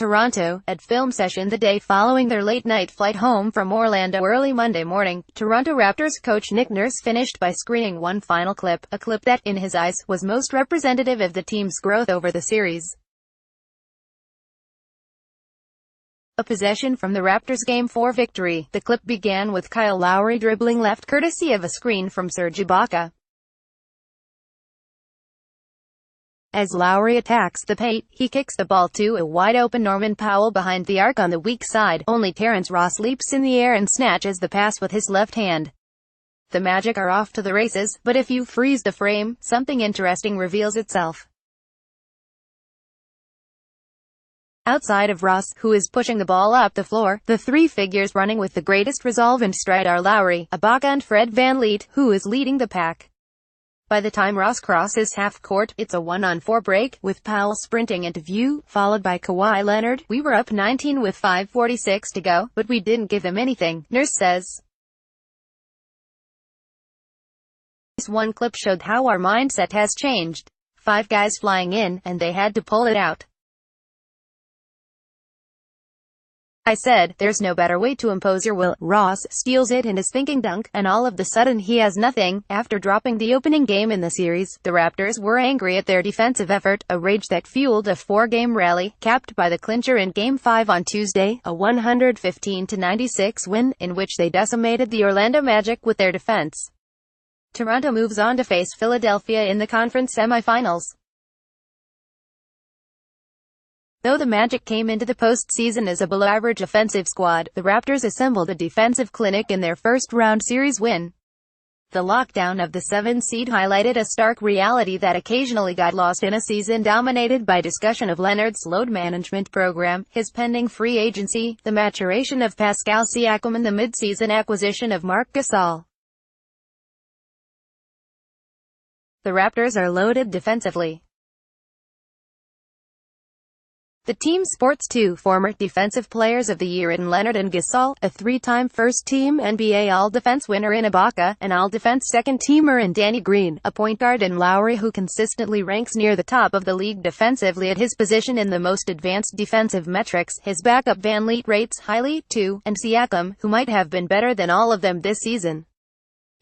Toronto, at film session the day following their late-night flight home from Orlando early Monday morning. Toronto Raptors coach Nick Nurse finished by screening one final clip, a clip that, in his eyes, was most representative of the team's growth over the series. A possession from the Raptors' Game 4 victory. The clip began with Kyle Lowry dribbling left courtesy of a screen from Serge Ibaka. As Lowry attacks the paint, he kicks the ball to a wide-open Norman Powell behind the arc on the weak side. Only Terrence Ross leaps in the air and snatches the pass with his left hand. The Magic are off to the races, but if you freeze the frame, something interesting reveals itself. Outside of Ross, who is pushing the ball up the floor, the three figures running with the greatest resolve and stride are Lowry, Ibaka and Fred VanVleet, who is leading the pack. By the time Ross crosses half-court, it's a 1-on-4 break, with Powell sprinting into view, followed by Kawhi Leonard. We were up 19 with 5:46 to go, but we didn't give them anything, Nurse says. This one clip showed how our mindset has changed. 5 guys flying in, and they had to pull it out. I said, there's no better way to impose your will. Ross steals it in his thinking dunk, and all of a sudden he has nothing. After dropping the opening game in the series, the Raptors were angry at their defensive effort, a rage that fueled a 4-game rally, capped by the clincher in Game 5 on Tuesday, a 115-96 win, in which they decimated the Orlando Magic with their defense. Toronto moves on to face Philadelphia in the conference semifinals. Though the Magic came into the postseason as a below-average offensive squad, the Raptors assembled a defensive clinic in their first-round series win. The lockdown of the 7th seed highlighted a stark reality that occasionally got lost in a season dominated by discussion of Leonard's load management program, his pending free agency, the maturation of Pascal Siakam and the mid-season acquisition of Marc Gasol. The Raptors are loaded defensively. The team sports 2 former Defensive Players of the Year in Leonard and Gasol, a 3-time first-team NBA All-Defense winner in Ibaka, an All-Defense second-teamer in Danny Green, a point guard in Lowry who consistently ranks near the top of the league defensively at his position in the most advanced defensive metrics. His backup VanVleet rates highly, too, and Siakam, who might have been better than all of them this season.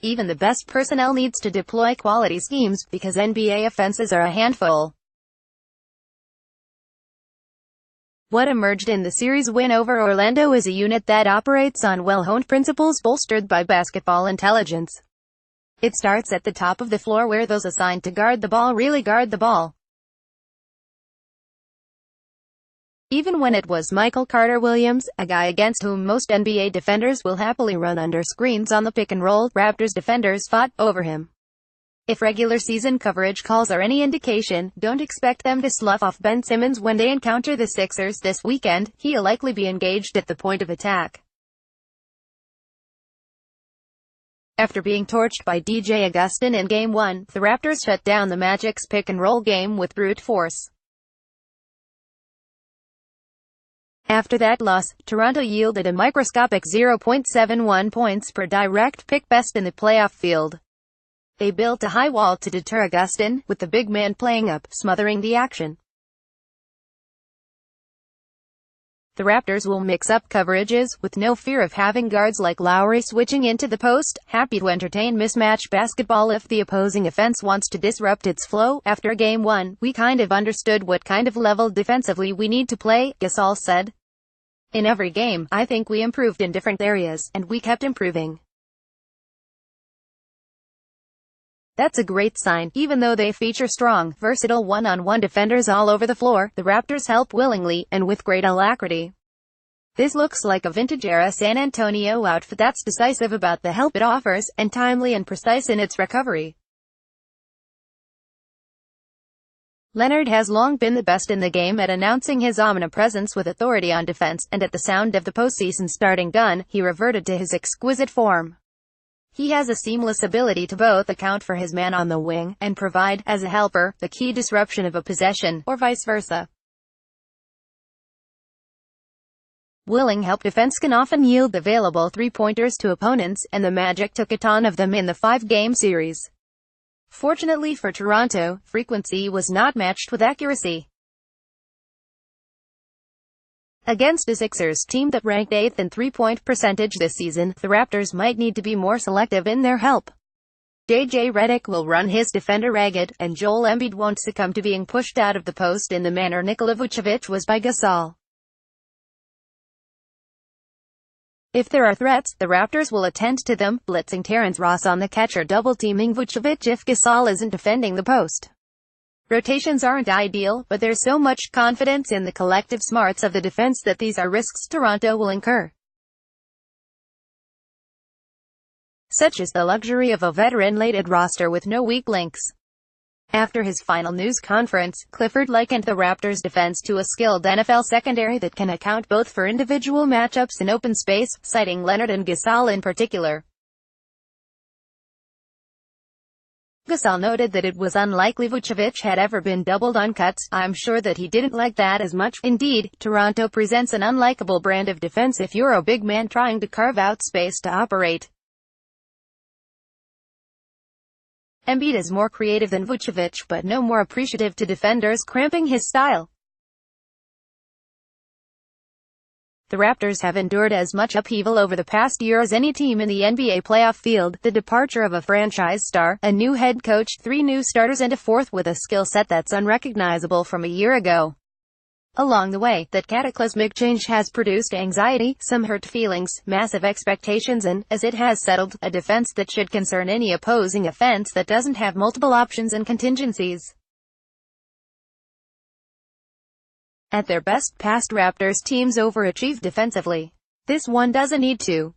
Even the best personnel needs to deploy quality schemes, because NBA offenses are a handful. What emerged in the series win over Orlando is a unit that operates on well-honed principles bolstered by basketball intelligence. It starts at the top of the floor where those assigned to guard the ball really guard the ball. Even when it was Michael Carter-Williams, a guy against whom most NBA defenders will happily run under screens on the pick-and-roll, Raptors defenders fought over him. If regular season coverage calls are any indication, don't expect them to slough off Ben Simmons when they encounter the Sixers this weekend. He'll likely be engaged at the point of attack. After being torched by DJ Augustin in Game 1, the Raptors shut down the Magic's pick-and-roll game with brute force. After that loss, Toronto yielded a microscopic 0.71 points per direct pick, best in the playoff field. They built a high wall to deter Augustin, with the big man playing up, smothering the action. The Raptors will mix up coverages, with no fear of having guards like Lowry switching into the post, happy to entertain mismatch basketball if the opposing offense wants to disrupt its flow. After Game 1, we kind of understood what kind of level defensively we need to play, Gasol said. In every game, I think we improved in different areas, and we kept improving. That's a great sign. Even though they feature strong, versatile one-on-one defenders all over the floor, the Raptors help willingly, and with great alacrity. This looks like a vintage-era San Antonio outfit that's decisive about the help it offers, and timely and precise in its recovery. Leonard has long been the best in the game at announcing his omnipresence with authority on defense, and at the sound of the postseason starting gun, he reverted to his exquisite form. He has a seamless ability to both account for his man on the wing, and provide, as a helper, the key disruption of a possession, or vice versa. Willing help defense can often yield available three-pointers to opponents, and the Magic took a ton of them in the 5-game series. Fortunately for Toronto, frequency was not matched with accuracy. Against a Sixers team that ranked 8th in three-point percentage this season, the Raptors might need to be more selective in their help. JJ Redick will run his defender ragged, and Joel Embiid won't succumb to being pushed out of the post in the manner Nikola Vucevic was by Gasol. If there are threats, the Raptors will attend to them, blitzing Terrence Ross on the catch or double-teaming Vucevic if Gasol isn't defending the post. Rotations aren't ideal, but there's so much confidence in the collective smarts of the defense that these are risks Toronto will incur. Such is the luxury of a veteran-laden roster with no weak links. After his final news conference, Clifford likened the Raptors' defense to a skilled NFL secondary that can account both for individual matchups in open space, citing Leonard and Gasol in particular. Gasol noted that it was unlikely Vucevic had ever been doubled on cuts. "I'm sure that he didn't like that as much. Indeed, Toronto presents an unlikable brand of defense if you're a big man trying to carve out space to operate. Embiid is more creative than Vucevic, but no more appreciative to defenders cramping his style." The Raptors have endured as much upheaval over the past year as any team in the NBA playoff field: the departure of a franchise star, a new head coach, 3 new starters and a fourth with a skill set that's unrecognizable from a year ago. Along the way, that cataclysmic change has produced anxiety, some hurt feelings, massive expectations and, as it has settled, a defense that should concern any opposing offense that doesn't have multiple options and contingencies. At their best, past Raptors teams overachieved defensively. This one doesn't need to.